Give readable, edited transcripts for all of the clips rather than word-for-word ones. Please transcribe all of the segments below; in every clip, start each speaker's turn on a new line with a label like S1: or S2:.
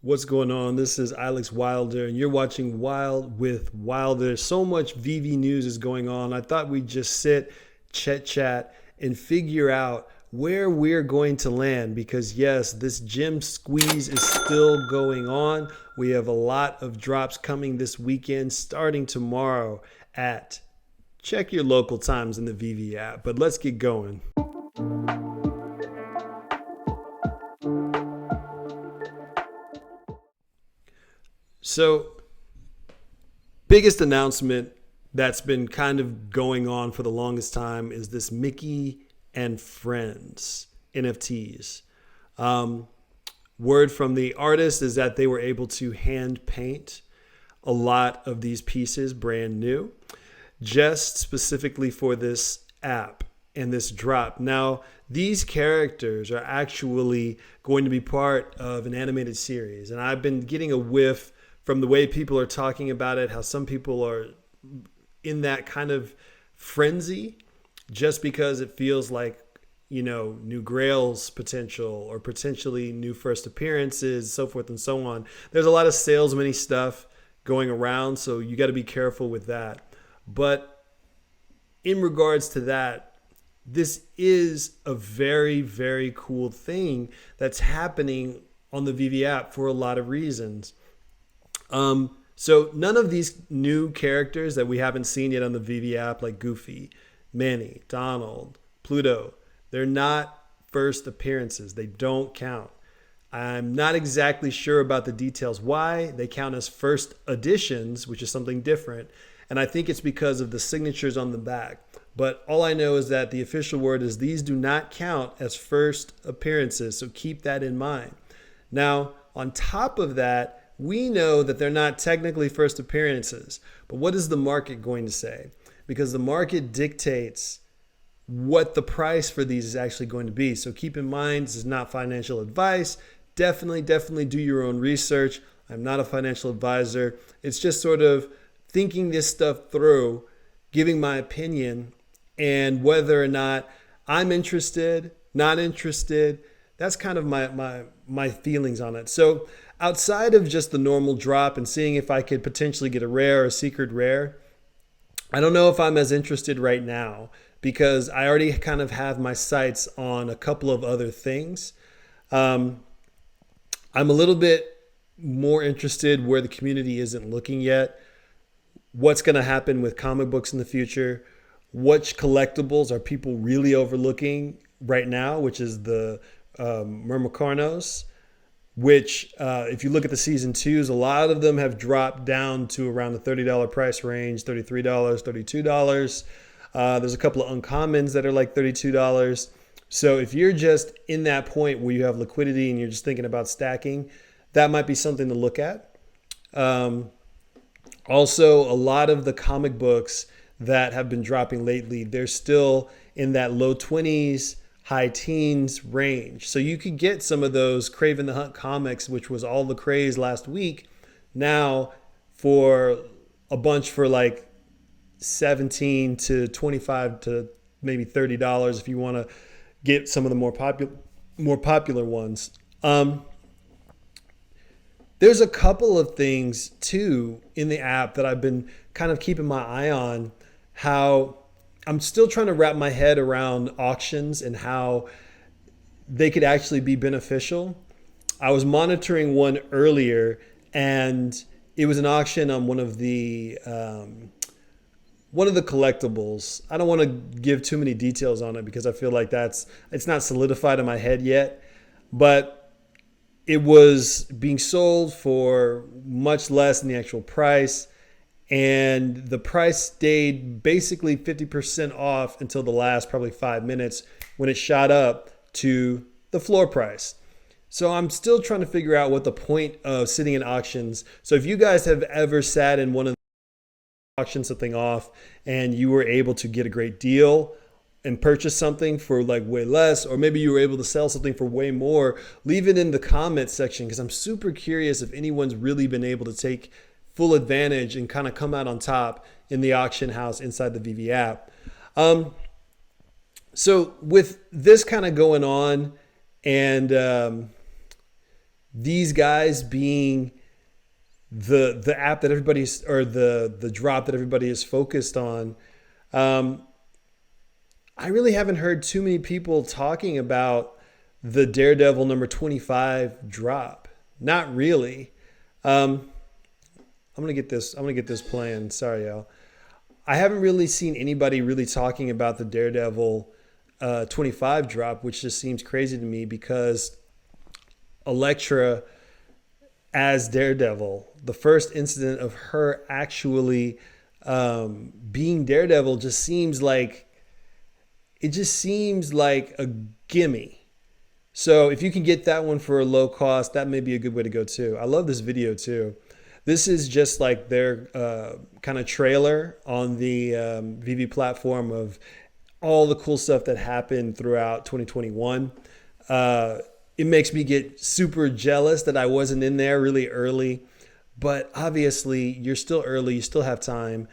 S1: What's going on? This is Alex Wilder, and you're watching Wild with Wilder. So much VV news is going on. I thought we'd just sit, chat, and figure out where we're going to land because, yes, this gem squeeze is still going on. We have a lot of drops coming this weekend, starting tomorrow at check your local times in the VV app. But let's get going. So, biggest announcement that's been kind of going on for the longest time is this Mickey and Friends NFTs. Word from the artist is that they were able to hand paint a lot of these pieces brand new, just specifically for this app and this drop. Now, these characters are actually going to be part of an animated series, and I've been getting a whiff from the way people are talking about it, how some people are in that kind of frenzy just because it feels like, you know, new Grail's potential or potentially new first appearances, so forth and so on. There's a lot of salesman-y stuff going around, so you got to be careful with that. But in regards to that, this is a very, very cool thing that's happening on the VV app for a lot of reasons. So none of these new characters that we haven't seen yet on the VV app, like Goofy, Minnie, Donald, Pluto, they're not first appearances. They don't count. I'm not exactly sure about the details why they count as first editions, which is something different. And I think it's because of the signatures on the back. But all I know is that the official word is these do not count as first appearances. So keep that in mind. Now, on top of that, we know that they're not technically first appearances, but what is the market going to say? Because the market dictates what the price for these is actually going to be. So keep in mind, this is not financial advice. Definitely do your own research. I'm not a financial advisor. It's just sort of thinking this stuff through, giving my opinion, and whether or not I'm interested, not interested. That's kind of my feelings on it. So outside of just the normal drop and seeing if I could potentially get a rare or a secret rare, I don't know if I'm as interested right now because I already kind of have my sights on a couple of other things. I'm a little bit more interested where the community isn't looking yet. What's going to happen with comic books in the future? Which collectibles are people really overlooking right now, which is the Mermacarnos, which if you look at the season twos, a lot of them have dropped down to around the $30 price range, $33, $32. There's a couple of uncommons that are like $32. So if you're just in that point where you have liquidity and you're just thinking about stacking, that might be something to look at. Also, a lot of the comic books that have been dropping lately, they're still in that low 20s, high teens range. So you could get some of those Kraven the Hunt comics, which was all the craze last week, now for a bunch for like $17 to $25 to maybe $30 if you want to get some of the more popular ones. There's a couple of things too in the app that I've been kind of keeping my eye on, how I'm still trying to wrap my head around auctions and how they could actually be beneficial. I was monitoring one earlier, and it was an auction on one of the collectibles. I don't want to give too many details on it because I feel like it's not solidified in my head yet, but it was being sold for much less than the actual price. And the price stayed basically 50% off until the last probably 5 minutes when it shot up to the floor price. So I'm still trying to figure out what the point of sitting in auctions. So if you guys have ever sat in one of the auction something off and you were able to get a great deal and purchase something for like way less, or maybe you were able to sell something for way more, leave it in the comments section because I'm super curious if anyone's really been able to take full advantage and kind of come out on top in the auction house inside the VV app. So with this kind of going on and these guys being the app that everybody's, or the drop that everybody is focused on, I really haven't heard too many people talking about the Daredevil number 25 drop. Not really. I'm gonna get this playing. Sorry, y'all. I haven't really seen anybody really talking about the Daredevil 25 drop, which just seems crazy to me, because Elektra as Daredevil, the first incident of her actually being Daredevil, just seems like a gimme. So if you can get that one for a low cost, that may be a good way to go too. I love this video too. This is just like their kind of trailer on the VEVE platform of all the cool stuff that happened throughout 2021. It makes me get super jealous that I wasn't in there really early, but obviously you're still early, you still have time.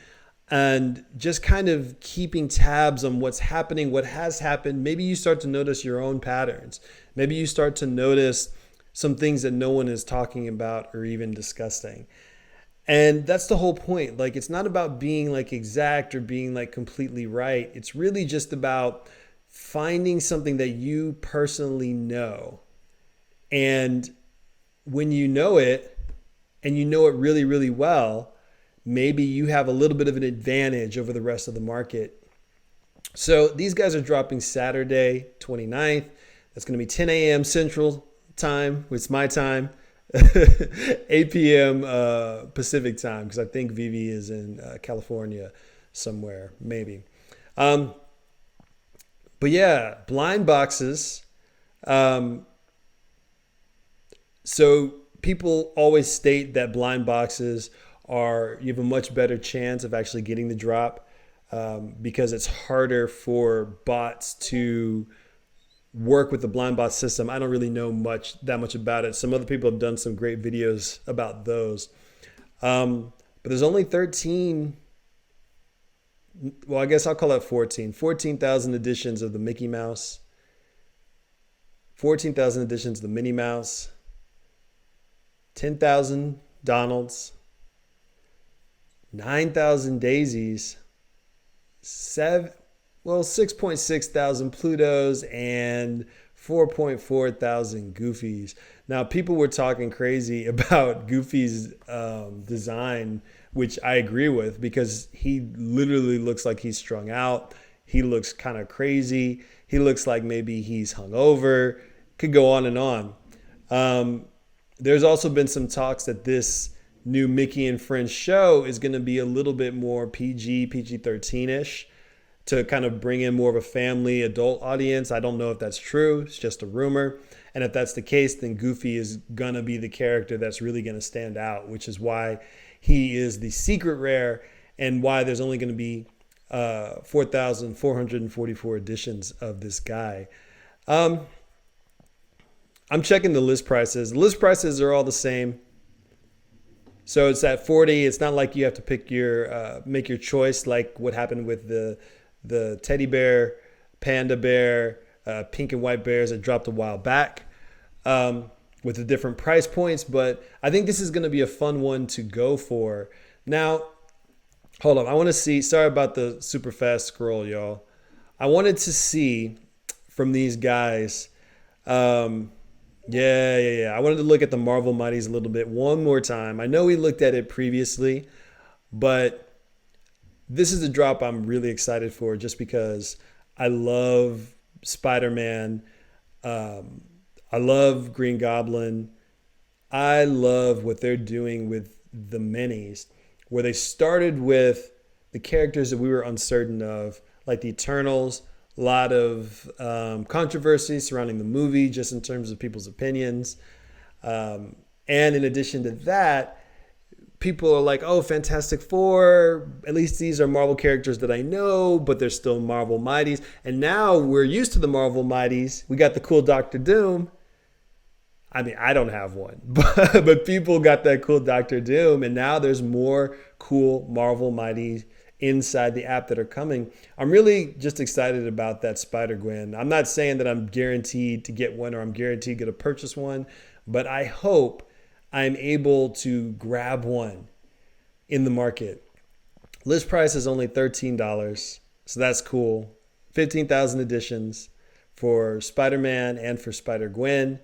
S1: And just kind of keeping tabs on what's happening, what has happened. Maybe you start to notice your own patterns. Maybe you start to notice some things that no one is talking about or even discussing. And that's the whole point. Like, it's not about being like exact or being like completely right. It's really just about finding something that you personally know. And when you know it, and you know it really, really well, maybe you have a little bit of an advantage over the rest of the market. So these guys are dropping Saturday, 29th. That's going to be 10 a.m. Central Time. It's my time. 8 p.m. Pacific Time, because I think VEVE is in California somewhere, maybe. But yeah, blind boxes. So people always state that blind boxes you have a much better chance of actually getting the drop, because it's harder for bots to work with the blind bot system. I don't really know that much about it. Some other people have done some great videos about those. But there's only 13, well, I guess I'll call it 14,000 editions of the Mickey Mouse, 14,000 editions of the Minnie Mouse, 10,000 Donalds, 9,000 Daisies, 6.6 thousand Plutos, and 4.4 thousand Goofies. Now, people were talking crazy about Goofy's design, which I agree with, because he literally looks like he's strung out. He looks kind of crazy. He looks like maybe he's hungover. Could go on and on. There's also been some talks that this new Mickey and Friends show is going to be a little bit more PG-13-ish, to kind of bring in more of a family adult audience. I don't know if that's true. It's just a rumor. And if that's the case, then Goofy is going to be the character that's really going to stand out, which is why he is the secret rare and why there's only going to be 4,444 editions of this guy. I'm checking the list prices. The list prices are all the same. So it's at 40. It's not like you have to pick make your choice, like what happened with the teddy bear, panda bear, pink and white bears that dropped a while back, with the different price points. But I think this is going to be a fun one to go for. Now, hold on. I want to see. Sorry about the super fast scroll, y'all. I wanted to see from these guys. Yeah. I wanted to look at the Marvel Mighties a little bit one more time. I know we looked at it previously, but this is a drop I'm really excited for, just because I love Spider-Man. I love Green Goblin. I love what they're doing with the minis, where they started with the characters that we were uncertain of, like the Eternals. A lot of controversy surrounding the movie, just in terms of people's opinions. And in addition to that, people are like, oh, Fantastic Four, at least these are Marvel characters that I know, but they're still Marvel Mighties. And now we're used to the Marvel Mighties. We got the cool Doctor Doom. I mean, I don't have one, but people got that cool Doctor Doom. And now there's more cool Marvel Mighties inside the app that are coming. I'm really just excited about that Spider-Gwen. I'm not saying that I'm guaranteed to get one or I'm guaranteed to purchase one, but I hope I'm able to grab one in the market. List price is only $13, so that's cool. 15,000 editions for Spider-Man and for Spider-Gwen.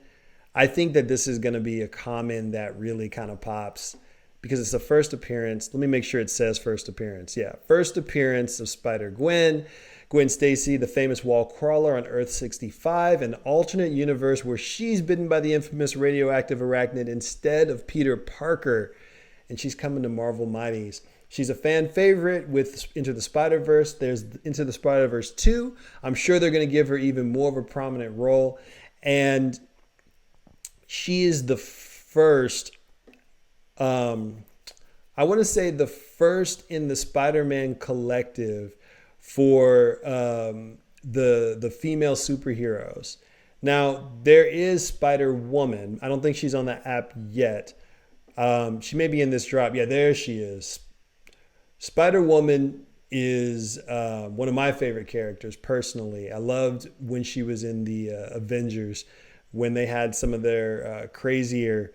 S1: I think that this is going to be a common that really kind of pops because it's the first appearance. Let me make sure it says first appearance. Yeah, first appearance of Spider-Gwen. Gwen Stacy, the famous wall crawler on Earth 65, an alternate universe where she's bitten by the infamous radioactive arachnid instead of Peter Parker. And she's coming to Marvel Mighties. She's a fan favorite with Into the Spider-Verse. There's Into the Spider-Verse 2. I'm sure they're going to give her even more of a prominent role. And she is the first, I want to say the first in the Spider-Man collective for the female superheroes. Now, there is Spider-Woman. I don't think she's on the app yet. She may be in this drop. Yeah, there she is. Spider-Woman is one of my favorite characters personally. I loved when she was in the Avengers, when they had some of their crazier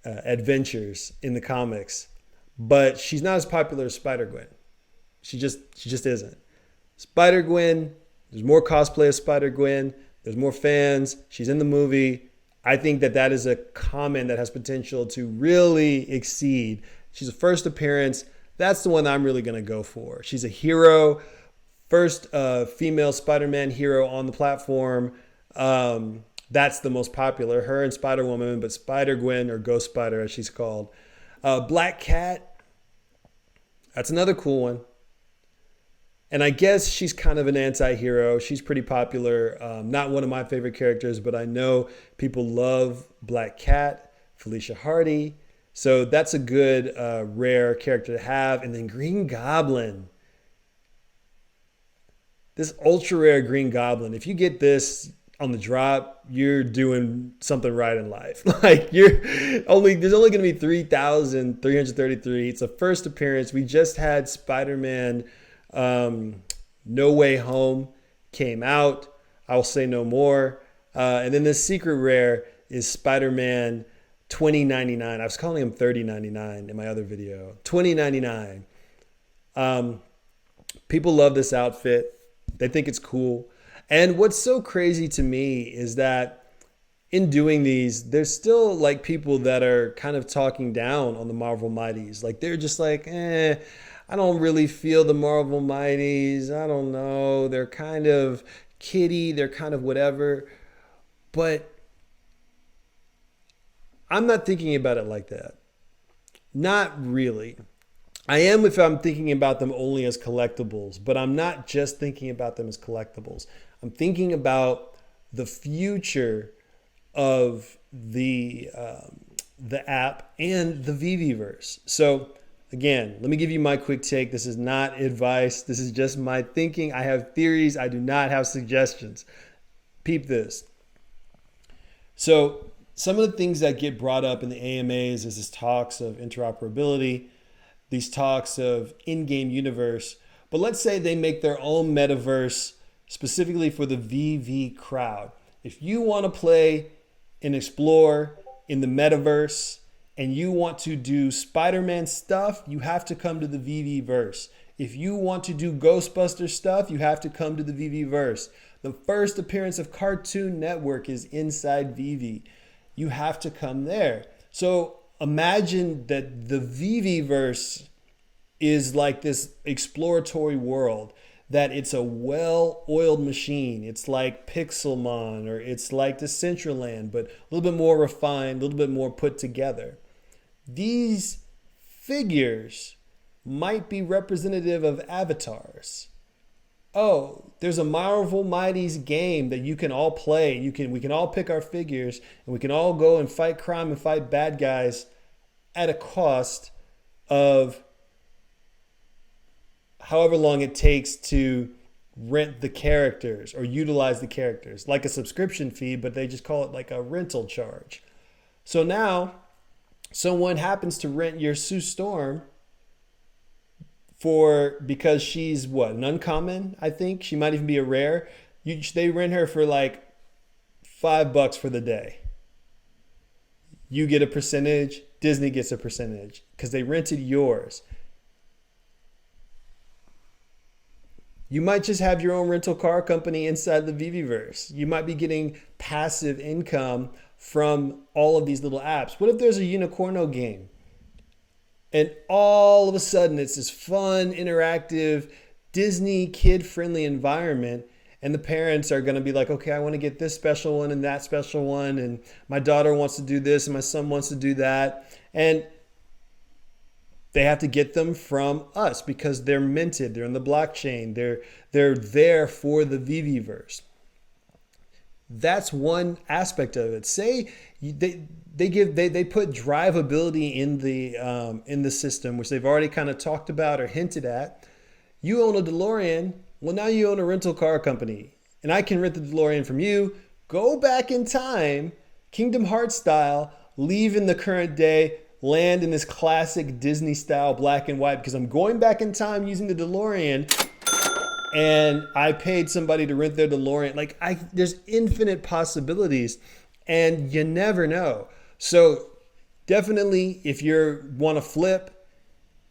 S1: adventures in the comics. But she's not as popular as Spider-Gwen. She just isn't. Spider-Gwen, there's more cosplay of Spider-Gwen. There's more fans. She's in the movie. I think that is a comment that has potential to really exceed. She's a first appearance. That's the one I'm really going to go for. She's a hero. First female Spider-Man hero on the platform. That's the most popular. Her and Spider-Woman, but Spider-Gwen, or Ghost Spider as she's called. Black Cat. That's another cool one. And I guess she's kind of an anti-hero. She's pretty popular. Not one of my favorite characters, but I know people love Black Cat, Felicia Hardy. So that's a good rare character to have. And then Green Goblin. This ultra rare Green Goblin. If you get this on the drop, you're doing something right in life. Like there's only going to be 3,333. It's a first appearance. We just had Spider-Man No Way Home came out. I'll say no more. And then this secret rare is Spider-Man 2099. I was calling him 3099 in my other video. 2099. People love this outfit. They think it's cool. And what's so crazy to me is that in doing these, there's still like people that are kind of talking down on the Marvel Mighties. Like they're just like, I don't really feel the Marvel Mighties. I don't know. They're kind of kiddie. They're kind of whatever. But I'm not thinking about it like that. Not really. I am if I'm thinking about them only as collectibles, but I'm not just thinking about them as collectibles. I'm thinking about the future of the app and the VEVE-verse. So again, let me give you my quick take. This is not advice. This is just my thinking. I have theories. I do not have suggestions. Peep this. So some of the things that get brought up in the AMAs is this talks of interoperability, these talks of in-game universe. But let's say they make their own metaverse specifically for the VEVE crowd. If you want to play and explore in the metaverse and you want to do Spider-Man stuff, you have to come to the VEVE-verse. If you want to do Ghostbuster stuff, you have to come to the VEVE-verse. The first appearance of Cartoon Network is inside VEVE. You have to come there. So imagine that the VEVE-verse is like this exploratory world, that it's a well-oiled machine. It's like Pixelmon, or it's like Decentraland, but a little bit more refined, a little bit more put together. These figures might be representative of avatars. Oh, there's a Marvel Mighties game that you can all play. We can all pick our figures and we can all go and fight crime and fight bad guys at a cost of however long it takes to rent the characters or utilize the characters, like a subscription fee, but they just call it like a rental charge. So now someone happens to rent your Sue Storm because she's an uncommon, I think. She might even be a rare. They rent her for like $5 for the day. you get a percentage, Disney gets a percentage because they rented yours. You might just have your own rental car company inside the VeVeverse. You might be getting passive income from all of these little apps. What if there's a Unicorno game? And all of a sudden it's this fun, interactive, Disney kid-friendly environment. And the parents are going to be like, okay, I want to get this special one and that special one. And my daughter wants to do this and my son wants to do that. And they have to get them from us because they're minted. They're in the blockchain. They're there for the VeVeverse. That's one aspect of it. Say they put drivability in the system, which they've already kind of talked about or hinted at. You own a DeLorean. Well, now you own a rental car company, and I can rent the DeLorean from you. Go back in time, Kingdom Hearts style, leave in the current day, land in this classic Disney style black and white because I'm going back in time using the DeLorean. And I paid somebody to rent their DeLorean. Like there's infinite possibilities and you never know. So definitely if you want to flip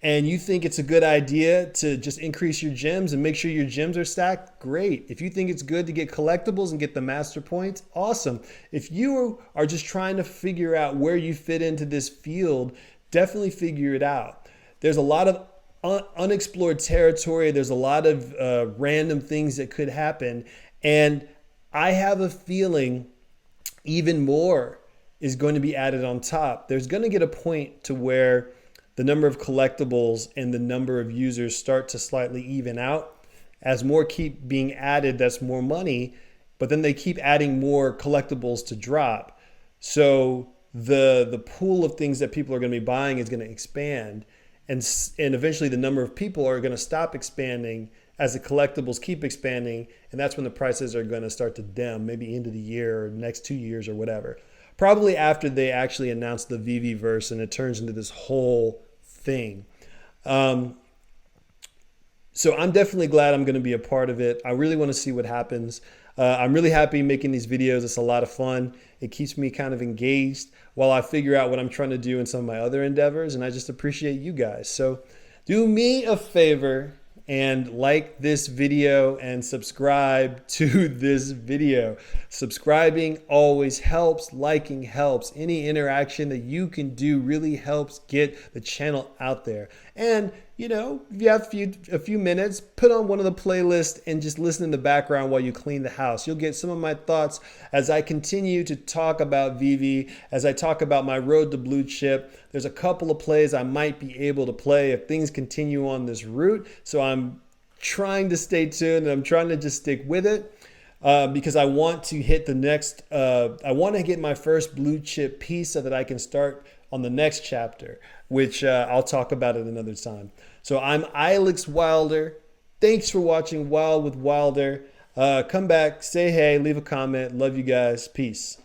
S1: and you think it's a good idea to just increase your gems and make sure your gems are stacked, great. If you think it's good to get collectibles and get the master points, awesome. If you are just trying to figure out where you fit into this field, definitely figure it out. There's a lot of unexplored territory. There's a lot of random things that could happen. And I have a feeling even more is going to be added on top. There's going to get a point to where the number of collectibles and the number of users start to slightly even out. As more keep being added, that's more money, but then they keep adding more collectibles to drop. So the pool of things that people are going to be buying is going to expand. And eventually the number of people are going to stop expanding as the collectibles keep expanding. And that's when the prices are going to start to dim, maybe into the year or next 2 years or whatever. Probably after they actually announce the VeVeverse and it turns into this whole thing. So I'm definitely glad I'm going to be a part of it. I really want to see what happens. I'm really happy making these videos. It's a lot of fun. It keeps me kind of engaged while I figure out what I'm trying to do in some of my other endeavors. And I just appreciate you guys. So do me a favor and like this video and subscribe to this video. Subscribing always helps. Liking helps. Any interaction that you can do really helps get the channel out there. And you know, if you have a few minutes, put on one of the playlists and just listen in the background while you clean the house. You'll get some of my thoughts as I continue to talk about VeVe, as I talk about my road to blue chip. There's a couple of plays I might be able to play if things continue on this route. So I'm trying to stay tuned and I'm trying to just stick with it because I want to hit the next, I want to get my first blue chip piece so that I can start on the next chapter, which I'll talk about at another time. So I'm Ilex Wilder. Thanks for watching Wild with Wilder. Come back, say hey, leave a comment. Love you guys. Peace.